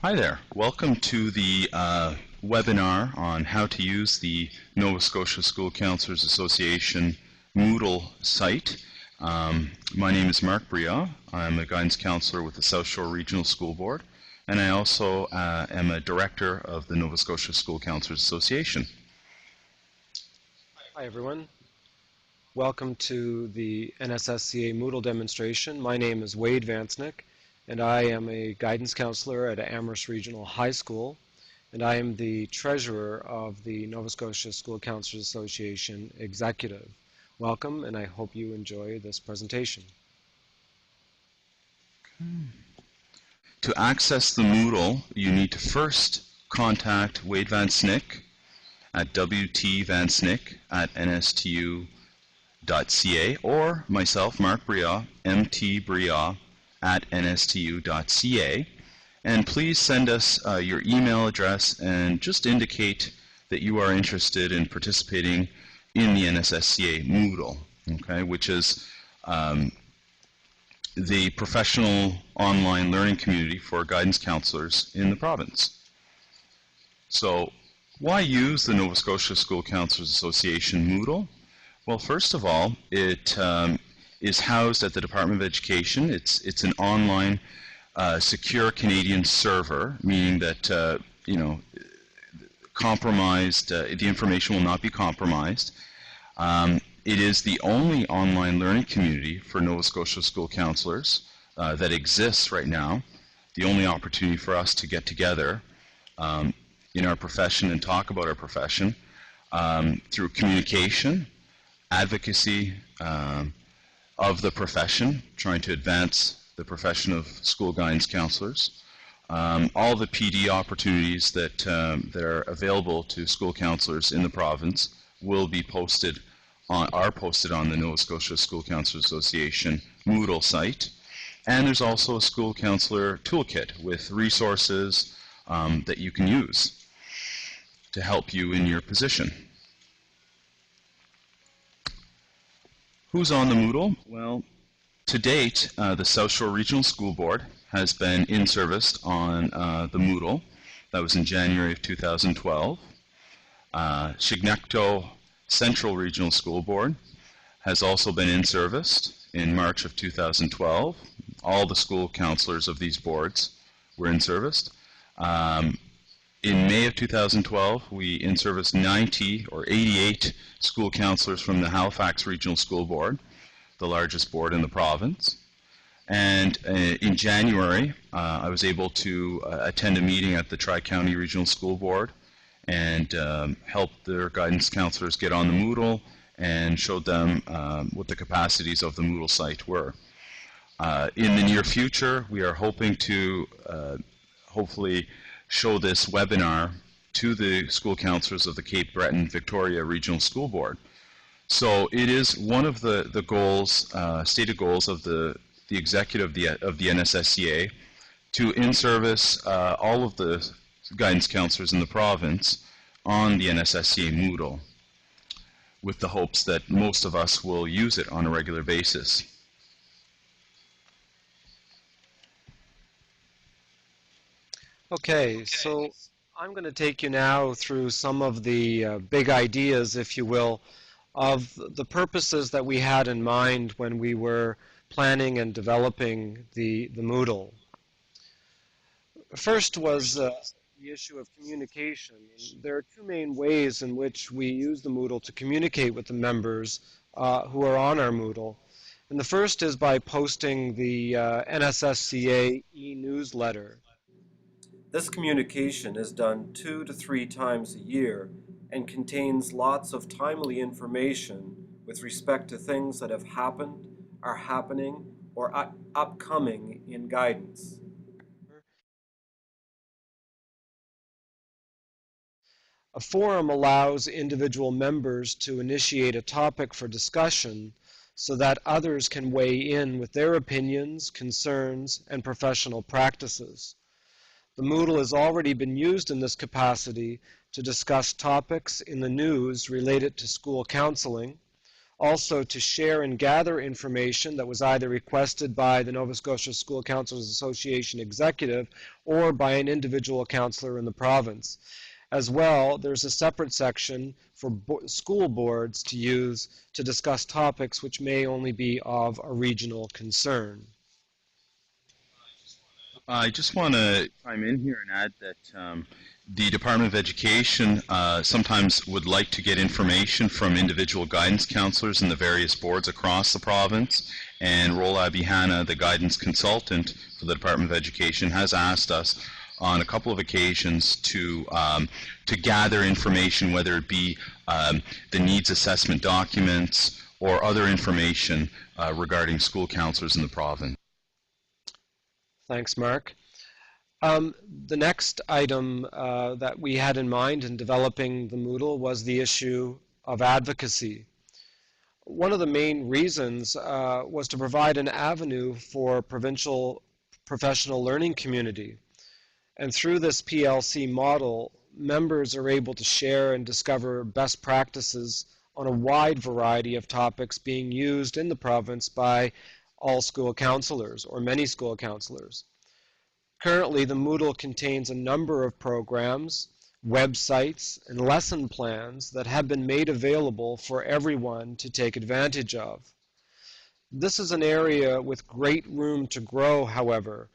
Hi there. Welcome to the webinar on how to use the Nova Scotia School Counsellors Association Moodle site. My name is Marc Breaugh. I'm a guidance counsellor with the South Shore Regional School Board, and I also am a director of the Nova Scotia School Counsellors Association. Hi everyone. Welcome to the NSSCA Moodle demonstration. My name is Wade Vansnick, and I am a guidance counselor at Amherst Regional High School, and I am the treasurer of the Nova Scotia School Counsellors Association Executive. Welcome, and I hope you enjoy this presentation. To access the Moodle, you need to first contact Wade Van Snick at wtvansnick@nstu.ca or myself, Marc Breaugh, mtbreaugh@nstu.ca, and please send us your email address and just indicate that you are interested in participating in the NSSCA Moodle, okay, which is the professional online learning community for guidance counselors in the province. So why use the Nova Scotia School Counsellors Association Moodle? Well, first of all, it is housed at the Department of Education. It's an online secure Canadian server, meaning that the information will not be compromised. It is the only online learning community for Nova Scotia school counselors that exists right now. The only opportunity for us to get together in our profession and talk about our profession through communication, advocacy of the profession, trying to advance the profession of school guidance counselors. All the PD opportunities that are available to school counselors in the province will be are posted on the Nova Scotia School Counsellors Association Moodle site. And there's also a school counselor toolkit with resources that you can use to help you in your position. Who's on the Moodle? Well, to date, the South Shore Regional School Board has been in service on the Moodle. That was in January of 2012. Chignecto Central Regional School Board has also been in service in March of 2012. All the school counselors of these boards were in service. In May of 2012, we in-serviced 90 or 88 school counselors from the Halifax Regional School Board, the largest board in the province. And in January, I was able to attend a meeting at the Tri-County Regional School Board and help their guidance counselors get on the Moodle and showed them what the capacities of the Moodle site were. In the near future, we are hoping to hopefully show this webinar to the school counselors of the Cape Breton Victoria Regional School Board. So it is one of the goals, stated goals of the executive of the NSSCA to in-service all of the guidance counselors in the province on the NSSCA Moodle, with the hopes that most of us will use it on a regular basis. Okay, so I'm going to take you now through some of the big ideas, if you will, of the purposes that we had in mind when we were planning and developing the Moodle. First was the issue of communication. There are two main ways in which we use the Moodle to communicate with the members who are on our Moodle. And the first is by posting the NSSCA e-newsletter. This communication is done 2 to 3 times a year and contains lots of timely information with respect to things that have happened, are happening, or upcoming in guidance. A forum allows individual members to initiate a topic for discussion so that others can weigh in with their opinions, concerns, and professional practices. The Moodle has already been used in this capacity to discuss topics in the news related to school counseling, also to share and gather information that was either requested by the Nova Scotia School Counsellors Association executive or by an individual counsellor in the province. As well, there's a separate section for school boards to use to discuss topics which may only be of a regional concern. I just want to chime in here and add that the Department of Education sometimes would like to get information from individual guidance counselors in the various boards across the province, and Rola Abihana, the guidance consultant for the Department of Education, has asked us on a couple of occasions to gather information, whether it be the needs assessment documents or other information regarding school counselors in the province. Thanks, Marc. The next item that we had in mind in developing the Moodle was the issue of advocacy. One of the main reasons was to provide an avenue for provincial professional learning community. And through this PLC model, members are able to share and discover best practices on a wide variety of topics being used in the province by all school counselors or many school counselors. Currently, the Moodle contains a number of programs, websites, and lesson plans that have been made available for everyone to take advantage of. This is an area with great room to grow, however,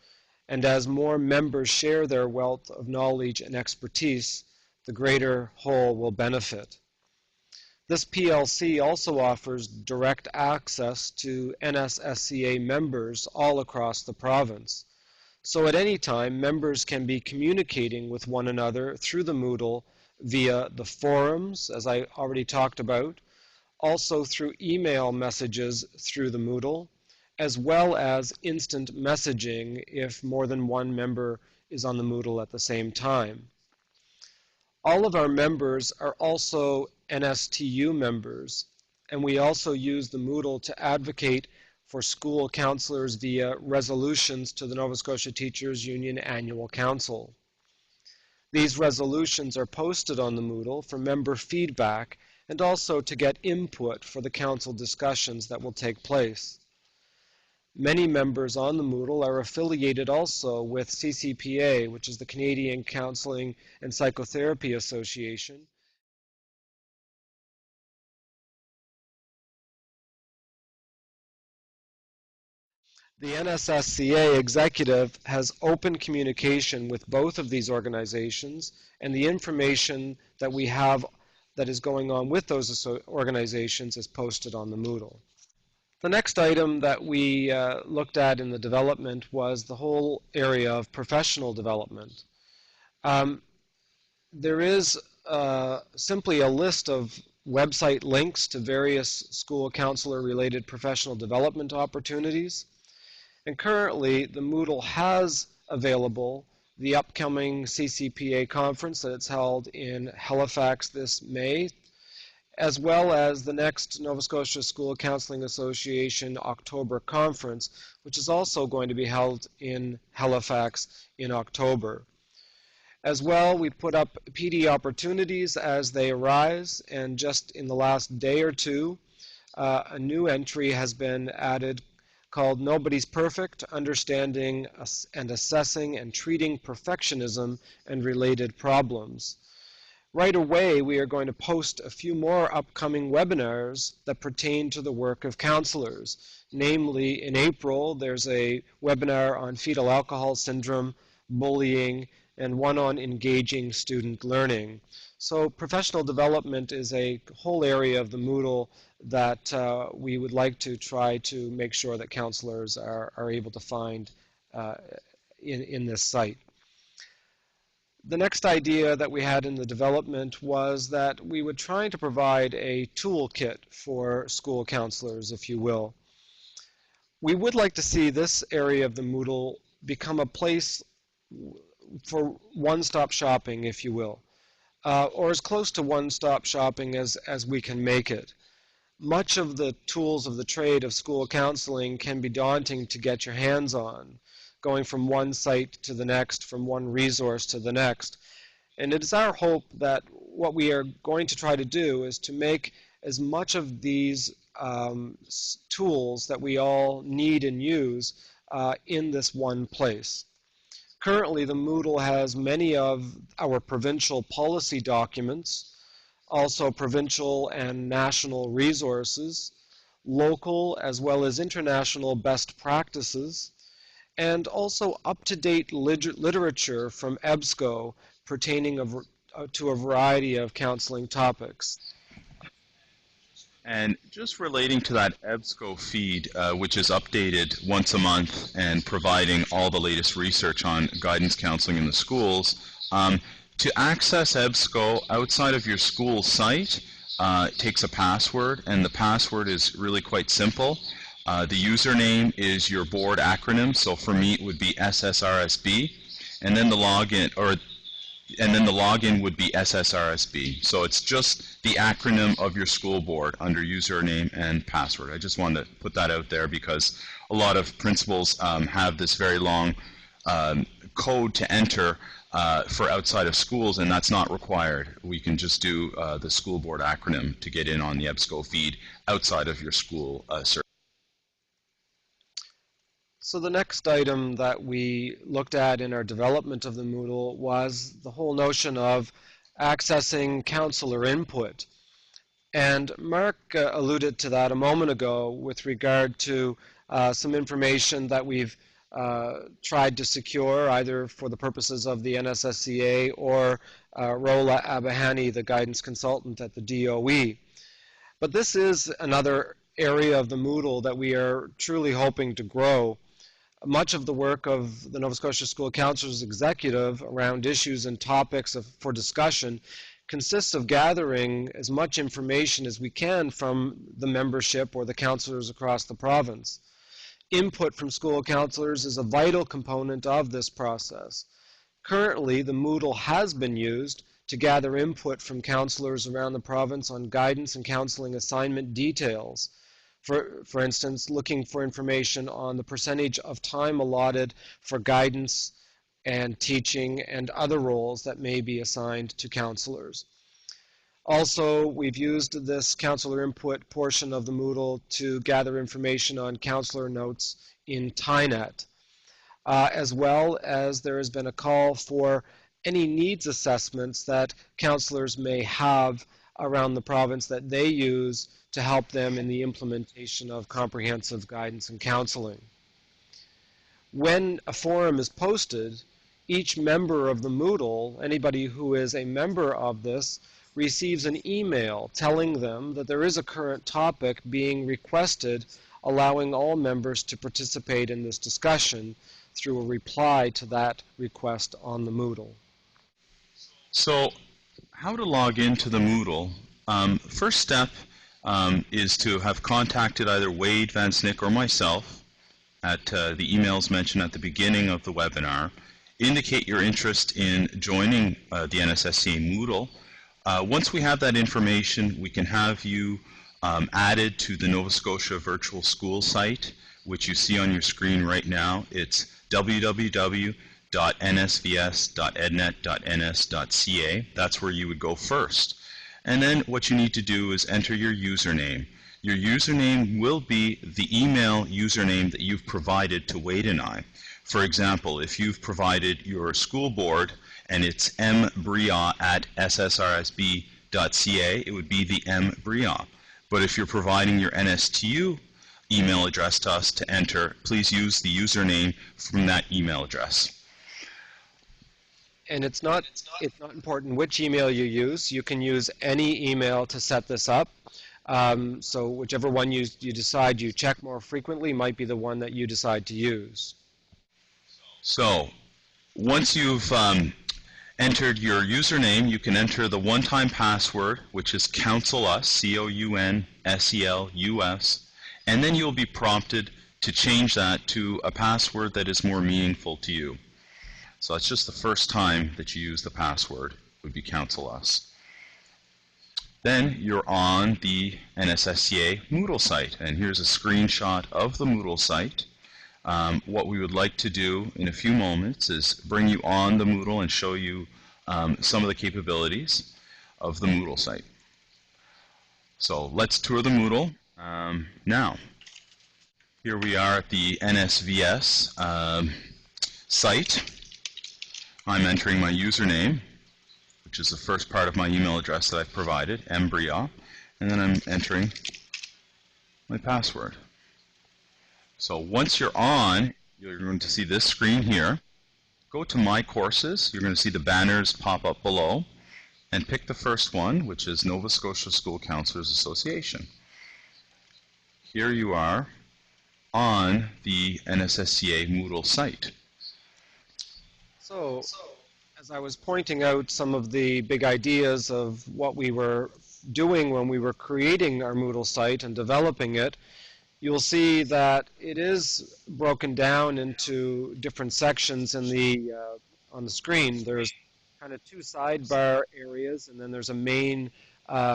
and as more members share their wealth of knowledge and expertise, the greater whole will benefit. This PLC also offers direct access to NSSCA members all across the province. So at any time, members can be communicating with one another through the Moodle via the forums, as I already talked about, also through email messages through the Moodle, as well as instant messaging if more than one member is on the Moodle at the same time. All of our members are also NSTU members, and we also use the Moodle to advocate for school counselors via resolutions to the Nova Scotia Teachers Union Annual Council. These resolutions are posted on the Moodle for member feedback and also to get input for the council discussions that will take place. Many members on the Moodle are affiliated also with CCPA, which is the Canadian Counselling and Psychotherapy Association. The NSSCA executive has open communication with both of these organizations, and the information that we have that is going on with those organizations is posted on the Moodle. The next item that we looked at in the development was the whole area of professional development. There is simply a list of website links to various school counselor related professional development opportunities. And currently, the Moodle has available the upcoming CCPA conference that it's held in Halifax this May, as well as the next Nova Scotia School Counselling Association October conference, which is also going to be held in Halifax in October. As well, we put up PD opportunities as they arise, and just in the last day or two, a new entry has been added called Nobody's Perfect, Understanding and Assessing and Treating Perfectionism and Related Problems. Right away, we are going to post a few more upcoming webinars that pertain to the work of counselors. Namely, in April, there's a webinar on fetal alcohol syndrome, bullying, and one on engaging student learning. So professional development is a whole area of the Moodle that we would like to try to make sure that counselors are able to find in this site. The next idea that we had in the development was that we would try to provide a toolkit for school counselors, if you will. We would like to see this area of the Moodle become a place for one-stop shopping, if you will, or as close to one-stop shopping as we can make it. Much of the tools of the trade of school counseling can be daunting to get your hands on, going from one site to the next, from one resource to the next. And it is our hope that what we are going to try to do is to make as much of these tools that we all need and use in this one place. Currently, the Moodle has many of our provincial policy documents, also provincial and national resources, local as well as international best practices, and also up-to-date literature from EBSCO pertaining to a variety of counseling topics. And just relating to that EBSCO feed, which is updated once a month and providing all the latest research on guidance counseling in the schools, to access EBSCO outside of your school site, it takes a password, and the password is really quite simple. The username is your board acronym, so for me it would be SSRSB, and then the login, would be SSRSB. So it's just the acronym of your school board under username and password. I just wanted to put that out there because a lot of principals have this very long code to enter for outside of schools, and that's not required. We can just do the school board acronym to get in on the EBSCO feed outside of your school service. So the next item that we looked at in our development of the Moodle was the whole notion of accessing counselor input. And Marc alluded to that a moment ago with regard to some information that we've tried to secure either for the purposes of the NSSCA or Rola Abahani, the guidance consultant at the DOE. But this is another area of the Moodle that we are truly hoping to grow. Much of the work of the Nova Scotia School Counsellors Executive around issues and topics for discussion consists of gathering as much information as we can from the membership or the counsellors across the province. Input from school counsellors is a vital component of this process. Currently, the Moodle has been used to gather input from counsellors around the province on guidance and counselling assignment details. For instance, looking for information on the percentage of time allotted for guidance and teaching and other roles that may be assigned to counselors. Also, we've used this counselor input portion of the Moodle to gather information on counselor notes in TINET, as well as there has been a call for any needs assessments that counselors may have around the province that they use to help them in the implementation of comprehensive guidance and counseling. When a forum is posted, each member of the Moodle, anybody who is a member of this, receives an email telling them that there is a current topic being requested, allowing all members to participate in this discussion through a reply to that request on the Moodle. So, how to log into the Moodle? First step is to have contacted either Wade, Van Snick, or myself at the emails mentioned at the beginning of the webinar. Indicate your interest in joining the NSSCA Moodle. Once we have that information, we can have you added to the Nova Scotia Virtual School site, which you see on your screen right now. It's www.nsvs.ednet.ns.ca. That's where you would go first. And then what you need to do is enter your username. Your username will be the email username that you've provided to Wade and I. For example, if you've provided your school board and it's mbreaugh@ssrsb.ca, it would be the mbreaugh. But if you're providing your NSTU email address to us to enter, please use the username from that email address. And it's not important which email you use. You can use any email to set this up. So whichever one you decide you check more frequently might be the one that you decide to use. So once you've entered your username, you can enter the one-time password, which is COUNSELUS, COUNSELUS, and then you'll be prompted to change that to a password that is more meaningful to you. So that's just the first time that you use the password, would be COUNSELUS. Then you're on the NSSCA Moodle site, and here's a screenshot of the Moodle site. What we would like to do in a few moments is bring you on the Moodle and show you some of the capabilities of the Moodle site. So let's tour the Moodle. Now, here we are at the NSVS site. I'm entering my username, which is the first part of my email address that I've provided, Breaugh, and then I'm entering my password. So once you're on, you're going to see this screen here. Go to My Courses. You're going to see the banners pop up below, and pick the first one, which is Nova Scotia School Counsellors Association. Here you are on the NSSCA Moodle site. So, as I was pointing out some of the big ideas of what we were doing when we were creating our Moodle site and developing it, you'll see that it is broken down into different sections in the on the screen. There's kind of two sidebar areas, and then there's a main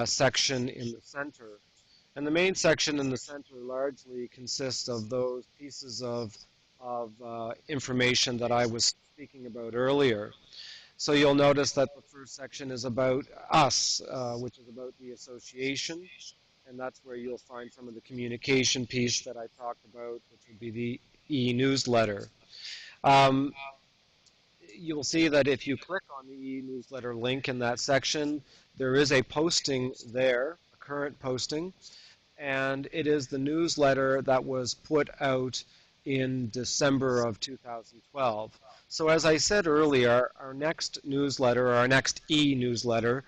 section in the center. And the main section in the center largely consists of those pieces of information that I was speaking about earlier. So you'll notice that the first section is about us, which is about the association, and that's where you'll find some of the communication piece that I talked about, which would be the e-newsletter. You'll see that if you click on the e-newsletter link in that section, there is a posting there, a current posting, and it is the newsletter that was put out in December of 2012. So as I said earlier, our next newsletter, our next e-newsletter,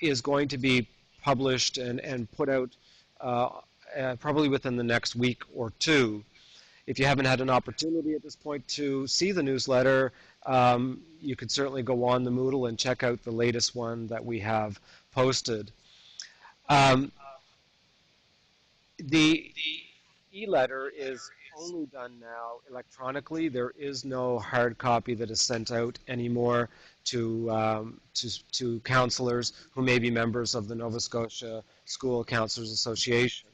is going to be published and put out probably within the next week or two. If you haven't had an opportunity at this point to see the newsletter, you could certainly go on the Moodle and check out the latest one that we have posted. The e-letter is only done now electronically. There is no hard copy that is sent out anymore to counselors who may be members of the Nova Scotia School Counsellors Association.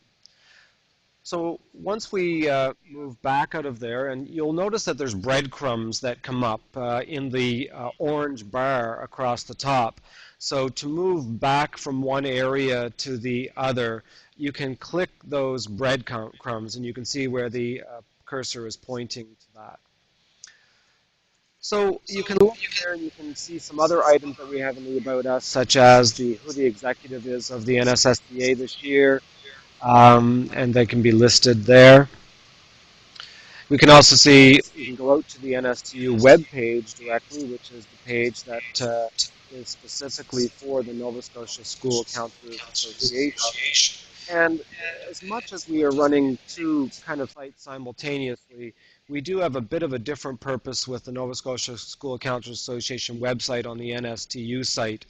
So once we move back out of there, and you'll notice that there's breadcrumbs that come up in the orange bar across the top. So to move back from one area to the other, you can click those breadcrumbs, and you can see where the cursor is pointing to that. So you can look there and you can see some other items that we have in the About Us, such as who the executive is of the NSSCA this year, and they can be listed there. We can also see, you can go out to the NSTU webpage directly, which is the page that is specifically for the Nova Scotia School Counsellors Association. And as much as we are running two kind of sites simultaneously, we do have a bit of a different purpose with the Nova Scotia School Counsellors Association website on the NSTU site.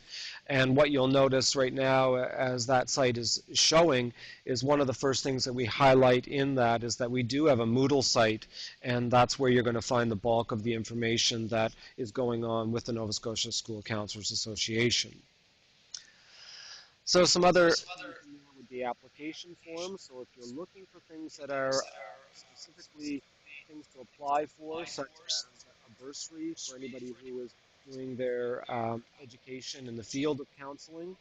And what you'll notice right now as that site is showing is one of the first things that we highlight in that is that we do have a Moodle site, and that's where you're going to find the bulk of the information that is going on with the Nova Scotia School Counsellors Association. So some other would be application forms. So if you're looking for things that are specifically things to apply for, such as a bursary for anybody who is doing their education in the field of counseling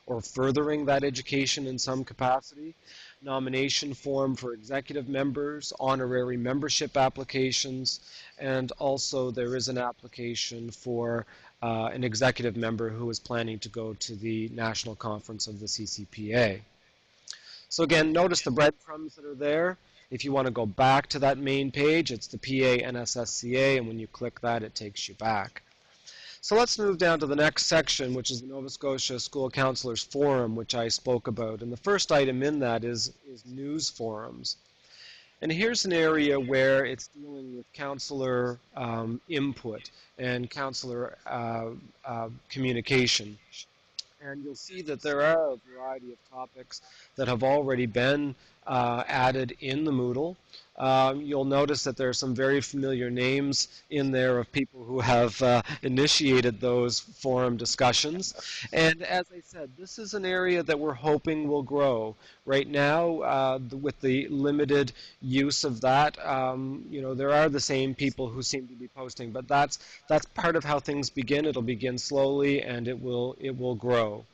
or furthering that education in some capacity, nomination form for executive members, honorary membership applications, and also there is an application for an executive member who is planning to go to the national conference of the CCPA. So again, notice the breadcrumbs that are there. If you want to go back to that main page, it's the PA NSSCA, and when you click that, it takes you back. So let's move down to the next section, which is the Nova Scotia School Counsellors Forum, which I spoke about. And the first item in that is news forums. And here's an area where it's dealing with counselor input and counselor communication. And you'll see that there are a variety of topics that have already been added in the Moodle. You'll notice that there are some very familiar names in there of people who have initiated those forum discussions. And as I said, this is an area that we're hoping will grow. Right now, with the limited use of that, you know, there are the same people who seem to be posting, but that's part of how things begin. It'll begin slowly, and it will grow.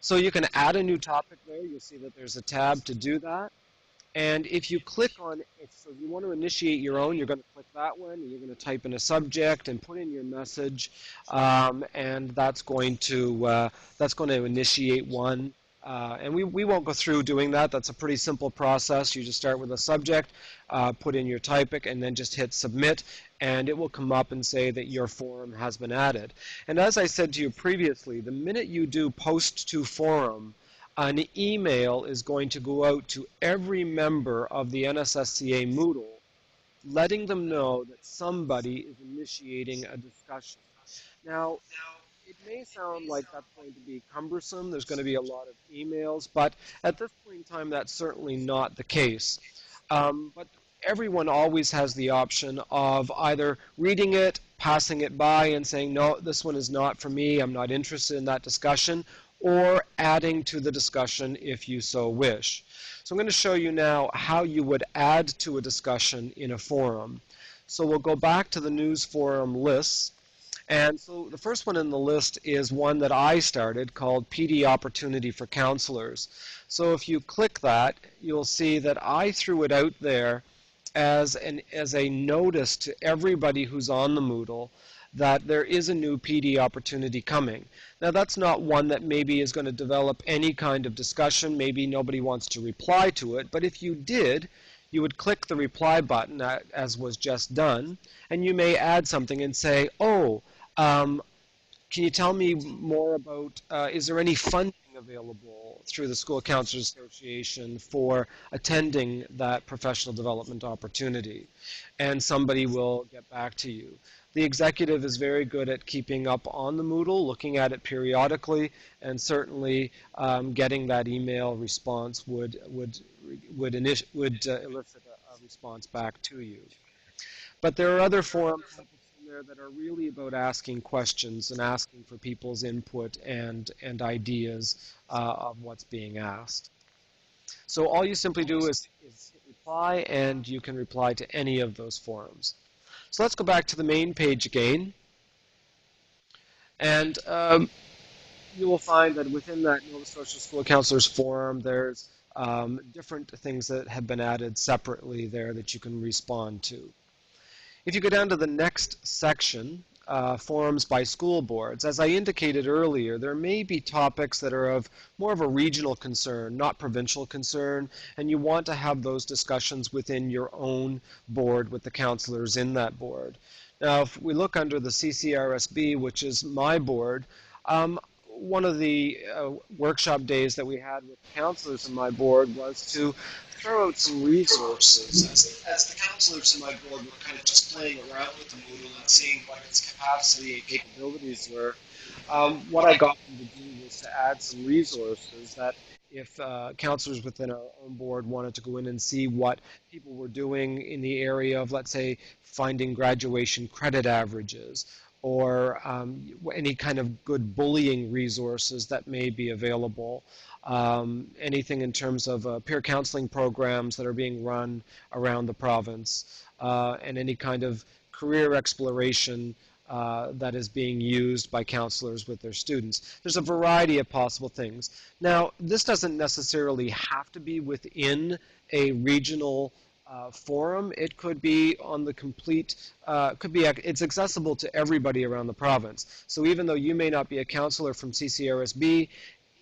So you can add a new topic there. You'll see that there's a tab to do that. And if you click on, so if you want to initiate your own, you're going to click that one, and you're going to type in a subject and put in your message, and that's going to initiate one. And we won't go through doing that. That's a pretty simple process. You just start with a subject, put in your topic, and then just hit submit, and it will come up and say that your forum has been added. And as I said to you previously, the minute you do post to forum, an email is going to go out to every member of the NSSCA Moodle, letting them know that somebody is initiating a discussion. Now, it may sound like that's going to be cumbersome. There's going to be a lot of emails, but at this point in time, that's certainly not the case. But everyone always has the option of either reading it, passing it by, and saying, no, this one is not for me, I'm not interested in that discussion, or adding to the discussion if you so wish. So I'm going to show you now how you would add to a discussion in a forum. So we'll go back to the news forum lists. And so the first one in the list is one that I started called PD Opportunity for Counselors. So if you click that, you'll see that I threw it out there as a notice to everybody who's on the Moodle that there is a new PD opportunity coming. Now that's not one that maybe is going to develop any kind of discussion. Maybe nobody wants to reply to it, but if you did, you would click the reply button as was just done, and you may add something and say, oh, can you tell me more about, is there any funding available through the School Counsellors Association for attending that professional development opportunity? And somebody will get back to you. The executive is very good at keeping up on the Moodle, looking at it periodically, and certainly getting that email response would elicit a response back to you. But there are other forum topics in there that are really about asking questions and asking for people's input and ideas of what's being asked. So all you simply do is hit reply, and you can reply to any of those forums. So let's go back to the main page again. And you will find that within that Nova Scotia School Counsellors forum, there's different things that have been added separately there that you can respond to. If you go down to the next section, forums by school boards, as I indicated earlier, there may be topics that are of more of a regional concern, not provincial concern, and you want to have those discussions within your own board with the counselors in that board. Now, if we look under the CCRSB, which is my board, one of the workshop days that we had with counselors in my board was to throw out some resources. As the counselors in my board were kind of just playing around with the Moodle and seeing what its capacity and capabilities were, what I got them to do was to add some resources that if counselors within our own board wanted to go in and see what people were doing in the area of, let's say, finding graduation credit averages, or any kind of good bullying resources that may be available. Anything in terms of peer counseling programs that are being run around the province, and any kind of career exploration that is being used by counselors with their students. There's a variety of possible things. Now, this doesn't necessarily have to be within a regional forum. It could be on the complete, it's accessible to everybody around the province. So even though you may not be a counselor from CCRSB,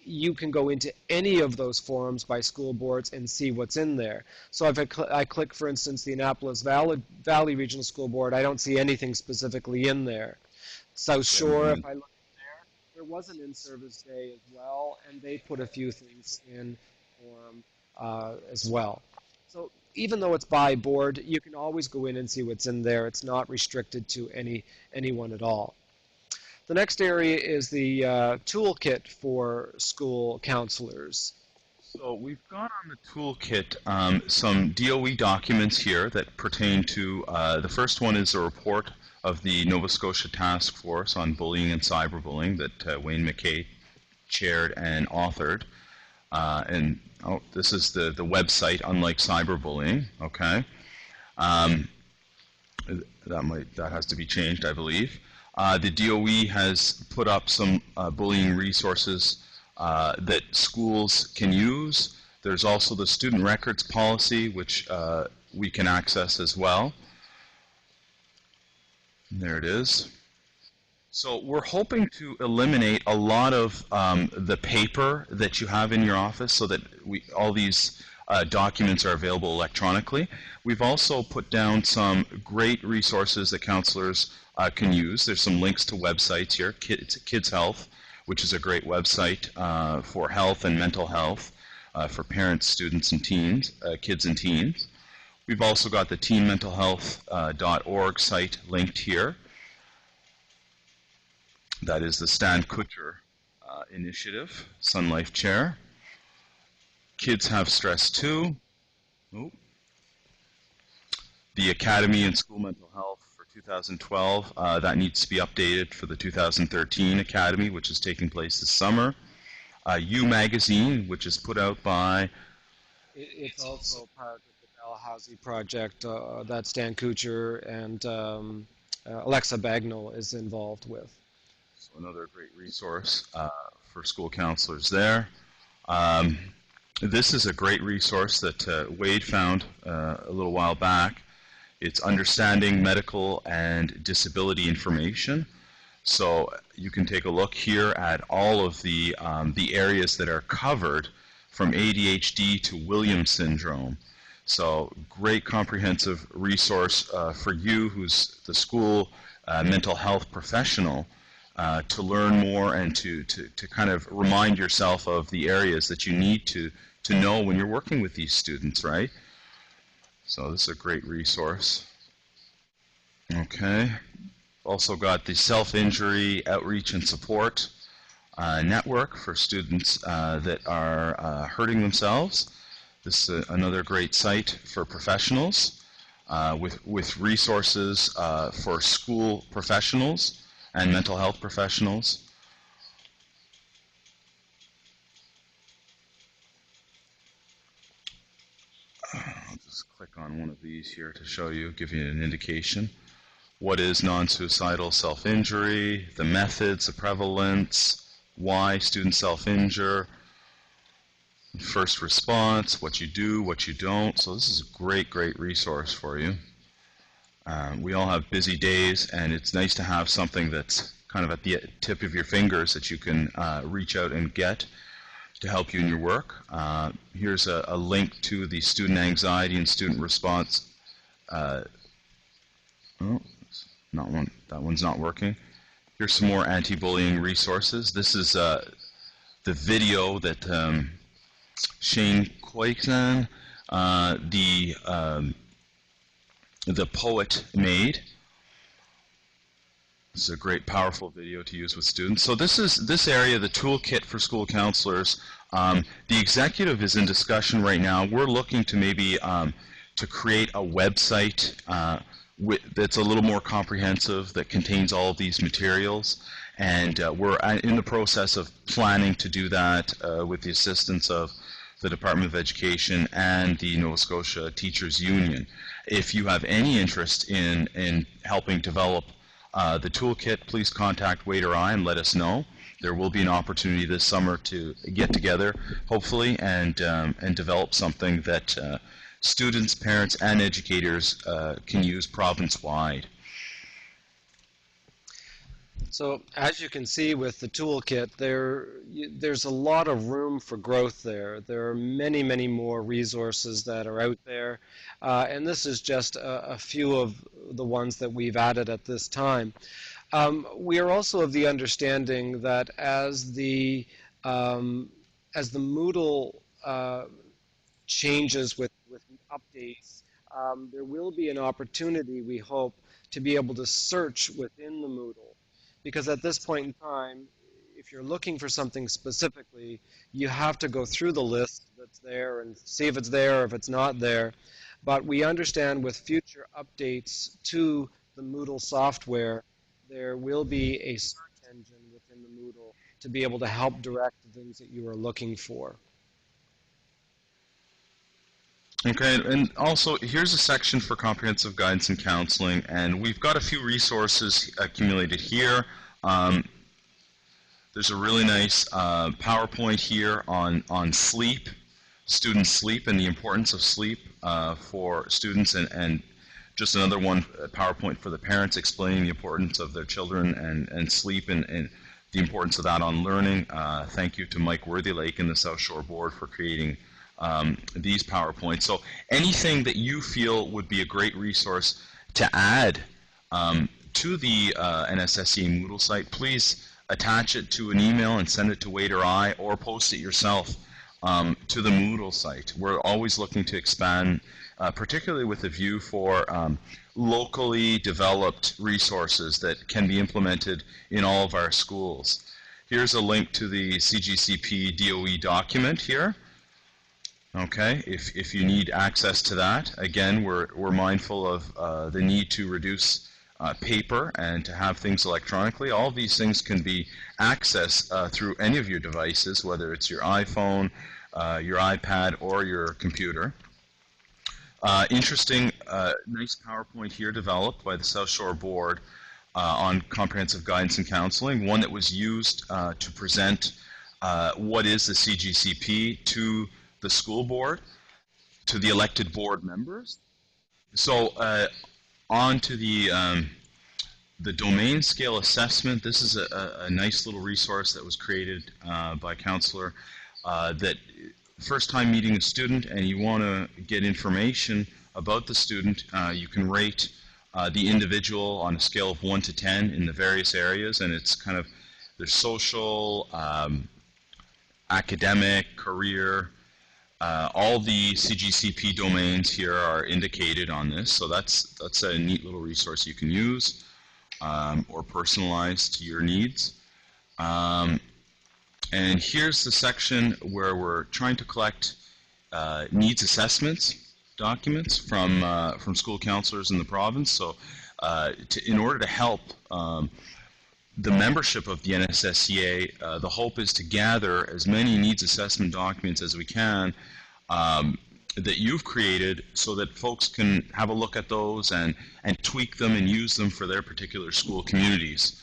you can go into any of those forums by school boards and see what's in there. So if I click, for instance, the Annapolis Valley Regional School Board, I don't see anything specifically in there. South Shore, if I look there was an in-service day as well, and they put a few things in forum as well. So even though it's by board, you can always go in and see what's in there. It's not restricted to anyone at all. The next area is the toolkit for school counselors. So we've got on the toolkit some DOE documents here that pertain to, the first one is a report of the Nova Scotia Task Force on Bullying and Cyberbullying that Wayne McKay chaired and authored. This is the website, Unlike Cyberbullying, okay? That has to be changed, I believe. The DOE has put up some bullying resources that schools can use. There's also the student records policy, which we can access as well. There it is. So we're hoping to eliminate a lot of the paper that you have in your office so that all these documents are available electronically. We've also put down some great resources that counselors can use. There's some links to websites here. Kids Health, which is a great website for health and mental health for parents, students, and teens, kids and teens. We've also got the teenmentalhealth.org site linked here. That is the Stan Kutcher initiative, Sun Life Chair. Kids Have Stress Too. Oh. The Academy in School Mental Health for 2012, that needs to be updated for the 2013 Academy, which is taking place this summer. You Magazine, which is put out by... It's also part of the Dalhousie project that Stan Kutcher and Alexa Bagnall is involved with. So another great resource for school counselors there. This is a great resource that Wade found a little while back. It's Understanding Medical and Disability Information. So you can take a look here at all of the areas that are covered from ADHD to Williams syndrome. So great comprehensive resource for you who's the school mental health professional to learn more and to kind of remind yourself of the areas that you need to know when you're working with these students, right? So this is a great resource. Okay. Also got the Self-Injury Outreach and Support Network for students that are hurting themselves. This is another great site for professionals with resources for school professionals and mental health professionals. I'll just click on one of these here to show you, give you an indication. What is non-suicidal self-injury, the methods, the prevalence, why students self-injure, first response, what you do, what you don't. So this is a great, great resource for you. We all have busy days, and it's nice to have something that's kind of at the tip of your fingers that you can reach out and get to help you in your work. Here's a link to the student anxiety and student response. That one's not working. Here's some more anti-bullying resources. This is the video that Shane Quakeson, the poet, made. This is a great, powerful video to use with students. So this area, the toolkit for school counselors. The executive is in discussion right now. We're looking to maybe to create a website that's a little more comprehensive, that contains all of these materials. And we're in the process of planning to do that with the assistance of the Department of Education and the Nova Scotia Teachers Union. If you have any interest in helping develop the toolkit, please contact Wade or I and let us know. There will be an opportunity this summer to get together, hopefully, and develop something that students, parents, and educators can use province-wide. So as you can see with the toolkit, there's a lot of room for growth there. There are many, many more resources that are out there, and this is just a few of the ones that we've added at this time. We are also of the understanding that as the Moodle changes with updates, there will be an opportunity, we hope, to be able to search within the Moodle. Because at this point in time, if you're looking for something specifically, you have to go through the list that's there and see if it's there or if it's not there. But we understand with future updates to the Moodle software, there will be a search engine within the Moodle to be able to help direct the things that you are looking for. Okay, and also here's a section for comprehensive guidance and counseling, and we've got a few resources accumulated here. There's a really nice PowerPoint here on sleep, student sleep, and the importance of sleep for students, and just another one, PowerPoint for the parents explaining the importance of their children and sleep and the importance of that on learning. Thank you to Mike Worthylake and the South Shore Board for creating these PowerPoints. So anything that you feel would be a great resource to add to the NSSCA Moodle site, please attach it to an email and send it to Wade or I, or post it yourself to the Moodle site. We're always looking to expand, particularly with a view for locally developed resources that can be implemented in all of our schools. Here's a link to the CGCP DOE document here. Okay, if you need access to that, again, we're mindful of the need to reduce paper and to have things electronically. All of these things can be accessed through any of your devices, whether it's your iPhone, your iPad, or your computer. Interesting, nice PowerPoint here developed by the South Shore Board on comprehensive guidance and counseling, one that was used to present what is the CGCP to the school board, to the elected board members. So on to the domain scale assessment. This is a nice little resource that was created by Counselor that first time meeting a student and you want to get information about the student, you can rate the individual on a scale of 1 to 10 in the various areas, and it's kind of there's social, academic, career. All the CGCP domains here are indicated on this, so that's a neat little resource you can use or personalize to your needs. And here's the section where we're trying to collect needs assessments documents from school counselors in the province. So in order to help the membership of the NSSCA, the hope is to gather as many needs assessment documents as we can that you've created so that folks can have a look at those and tweak them and use them for their particular school communities.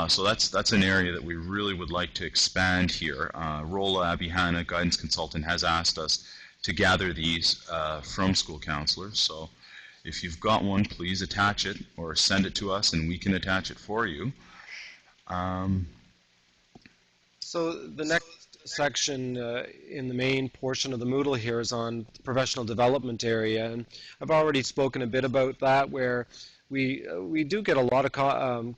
So that's an area that we really would like to expand here. Rola Abihana, guidance consultant, has asked us to gather these from school counselors. So if you've got one, please attach it or send it to us and we can attach it for you. So the next section in the main portion of the Moodle here is on the professional development area, and I've already spoken a bit about that, where we do get a lot of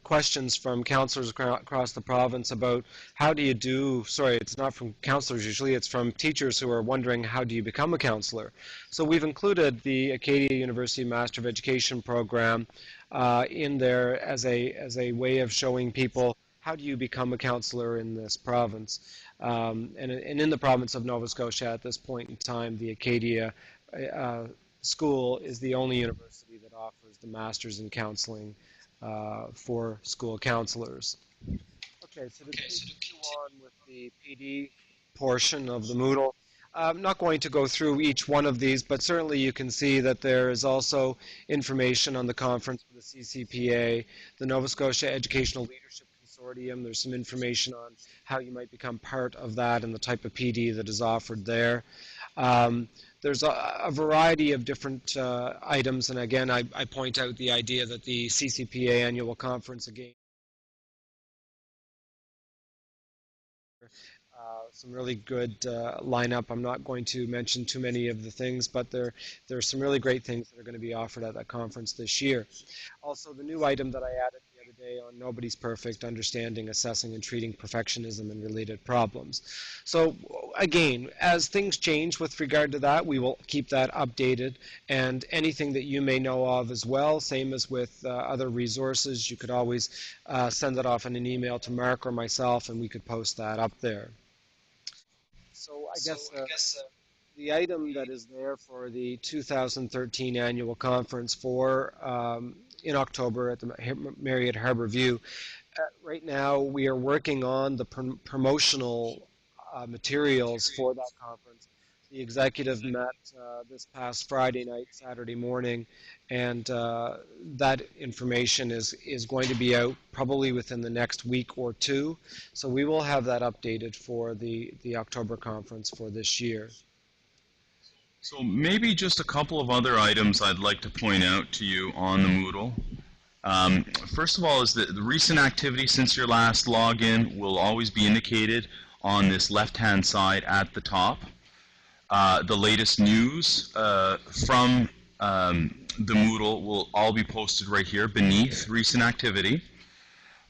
questions from counselors across the province about how do you do, sorry, it's not from counselors usually, it's from teachers who are wondering how do you become a counselor. So we've included the Acadia University Master of Education program in there as a way of showing people how do you become a counselor in this province. And in the province of Nova Scotia at this point in time, the Acadia School is the only university that offers the Masters in Counselling for school counselors. Okay, so to continue on with the PD portion of the Moodle, I'm not going to go through each one of these, but certainly you can see that there is also information on the conference for the CCPA, the Nova Scotia Educational Leadership Consortium. There's some information on how you might become part of that and the type of PD that is offered there. There's a variety of different items, and again, I point out the idea that the CCPA annual conference again some really good lineup. I'm not going to mention too many of the things, but there are some really great things that are going to be offered at that conference this year. Also, the new item that I added the other day on Nobody's Perfect, Understanding, Assessing, and Treating Perfectionism and Related Problems. So again, as things change with regard to that, we will keep that updated, and anything that you may know of as well, same as with other resources, you could always send that off in an email to Marc or myself, and we could post that up there. So I guess the item that is there for the 2013 annual conference for in October at the Marriott Harbourview, right now we are working on the promotional materials for that conference. The executive met this past Friday night, Saturday morning, and that information is going to be out probably within the next week or two. So we will have that updated for the October conference for this year. So maybe just a couple of other items I'd like to point out to you on the Moodle. First of all is that the recent activity since your last login will always be indicated on this left-hand side at the top. The latest news from the Moodle will all be posted right here beneath recent activity.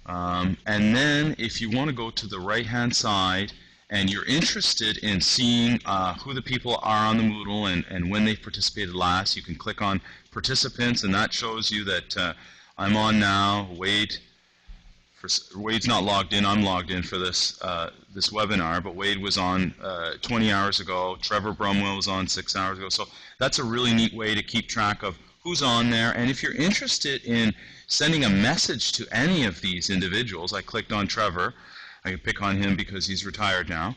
And then if you want to go to the right-hand side and you're interested in seeing who the people are on the Moodle and when they've participated last, you can click on participants, and that shows you that I'm on now. Wade's not logged in. I'm logged in for this this webinar, but Wade was on 20 hours ago. Trevor Brumwell was on 6 hours ago. So that's a really neat way to keep track of who's on there. And if you're interested in sending a message to any of these individuals, I clicked on Trevor. I could pick on him because he's retired now.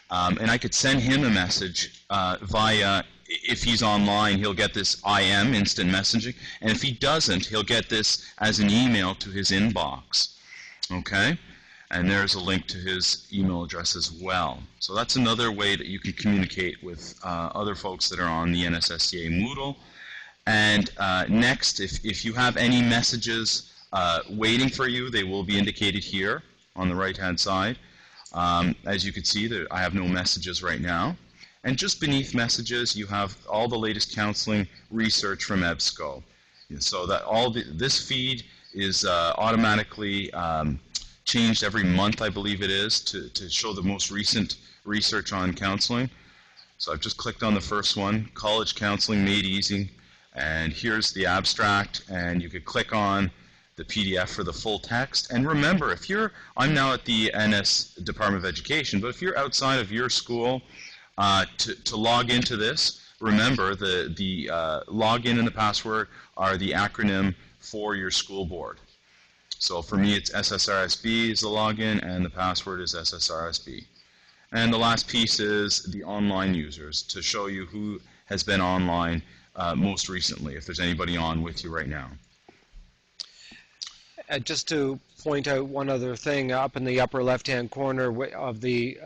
And I could send him a message via, if he's online, he'll get this IM, instant messaging. And if he doesn't, he'll get this as an email to his inbox. Okay? And there's a link to his email address as well. So that's another way that you can communicate with other folks that are on the NSSCA Moodle. And next, if you have any messages waiting for you, they will be indicated here on the right-hand side. As you can see, I have no messages right now. And just beneath messages, you have all the latest counseling research from EBSCO. So that this feed is automatically changed every month, I believe it is, to show the most recent research on counseling. So I've just clicked on the first one, College Counseling Made Easy, and here's the abstract, and you could click on the PDF for the full text. And remember, I'm now at the NS Department of Education, but if you're outside of your school, to log into this, remember the login and the password are the acronym for your school board. So for me, it's SSRSB is the login, and the password is SSRSB. And the last piece is the online users, to show you who has been online most recently, if there's anybody on with you right now. Just to point out one other thing, up in the upper left-hand corner of the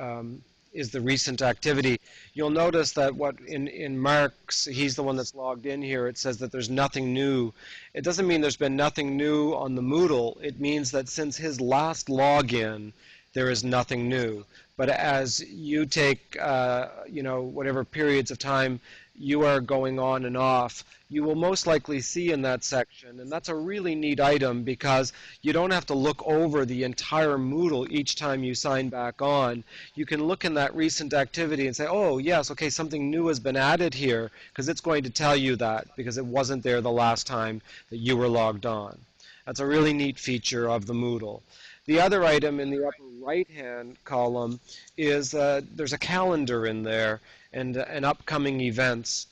is the recent activity. You'll notice that in Marc's, he's the one that's logged in here, it says that there's nothing new. It doesn't mean there's been nothing new on the Moodle. It means that since his last login, there is nothing new. But as you take, whatever periods of time you are going on and off, you will most likely see in that section, and that's a really neat item because you don't have to look over the entire Moodle each time you sign back on. You can look in that recent activity and say, oh yes, okay, something new has been added here, because it's going to tell you that because it wasn't there the last time that you were logged on. That's a really neat feature of the Moodle. The other item in the upper right-hand column is there's a calendar in there and upcoming events.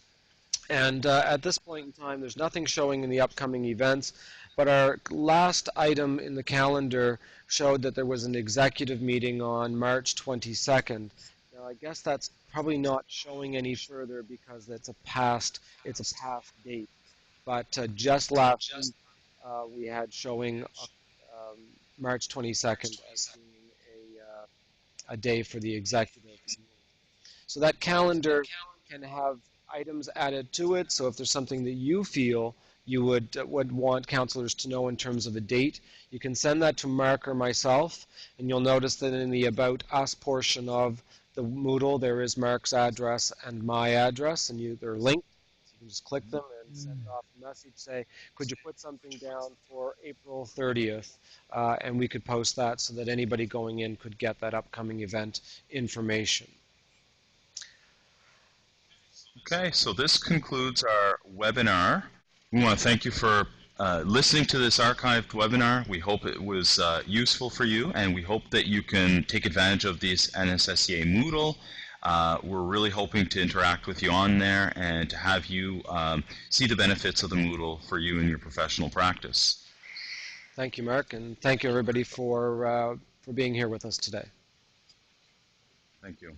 And at this point in time, there's nothing showing in the upcoming events, but our last item in the calendar showed that there was an executive meeting on March 22nd. Now, I guess that's probably not showing any further because it's a past date. But just last week, we had showing March 22nd as being a day for the executive. So that calendar can have items added to it. So if there's something that you feel you would want counselors to know in terms of a date, you can send that to Marc or myself, and you'll notice that in the About Us portion of the Moodle, there is Marc's address and my address, and they're linked. So you can just click them and send off a message, say, could you put something down for April 30th? And we could post that so that anybody going in could get that upcoming event information. Okay, so this concludes our webinar. We want to thank you for listening to this archived webinar. We hope it was useful for you, and we hope that you can take advantage of this NSSCA Moodle. We're really hoping to interact with you on there and to have you see the benefits of the Moodle for you in your professional practice. Thank you, Marc, and thank you everybody for being here with us today. Thank you.